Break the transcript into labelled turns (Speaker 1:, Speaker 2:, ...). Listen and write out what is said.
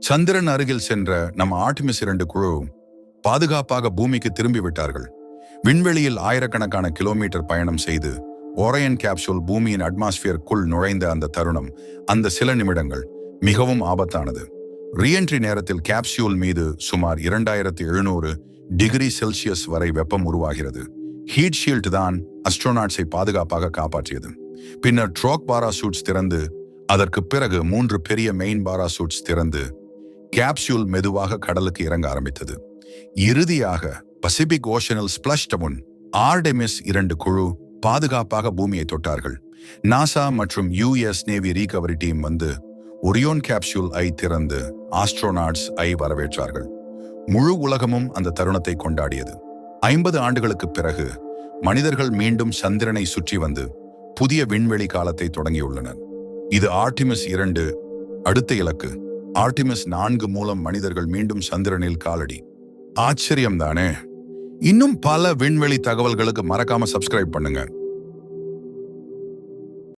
Speaker 1: சந்திரன் அருகில் சென்ற நம்ம ஆர்டிமிஸ் 2 குழு பாதுகாப்பாக பூமிக்கு திரும்பி விட்டார்கள். விண்வெளியில் ஆயிரக்கணக்கான கிலோமீட்டர் பயணம் செய்து ஓரையன் கேப்சூல் பூமியின் அட்மாஸ்பியருக்குள் நுழைந்த அந்த தருணம், அந்த சில நிமிடங்கள் மிகவும் ஆபத்தானது. ரீஎன்ட்ரி நேரத்தில் கேப்சியூல் மீது சுமார் 2700 டிகிரி செல்சியஸ் வரை வெப்பம் உருவாகிறது. ஹீட் ஷீல்ட் தான் அஸ்ட்ரோநாட்ஸை பாதுகாப்பாக காப்பாற்றியது. பின்னர் ட்ரோக் பாராசூட்ஸ் திறந்து, அதற்கு பிறகு 3 பெரிய மெயின் பாராசூட்ஸ் திறந்து கேப்சியூல் மெதுவாக கடலுக்கு இறங்க ஆரம்பித்தது. இறுதியாக பசிபிக் ஓஷனில் ஸ்பிளஷ்ட முன் ஆர்டெமிஸ் 2 குழு பாதுகாப்பாக பூமியை தொட்டார்கள். நாசா மற்றும் யுஎஸ் நேவி ரீகவரி டீம் வந்து ஒரியோன் கேப்சூல் ஐ திறந்து ஆஸ்ட்ரோநாட்ஸ் ஐ வரவேற்றார்கள். முழு உலகமும் அந்த தருணத்தை கொண்டாடியது. 50 ஆண்டுகளுக்கு பிறகு மனிதர்கள் மீண்டும் சந்திரனை சுற்றி வந்து புதிய விண்வெளி காலத்தை தொடங்கியுள்ளனர். இது ஆர்டிமிஸ் 2 அடுத்த இலக்கு. ஆர்டிமிஸ் 4 மூலம் மனிதர்கள் மீண்டும் சந்திரனில் காலடி. ஆச்சரியம்தானே? இன்னும் பல விண்வெளி தகவல்களுக்கு மறக்காம சப்ஸ்கிரைப் பண்ணுங்க.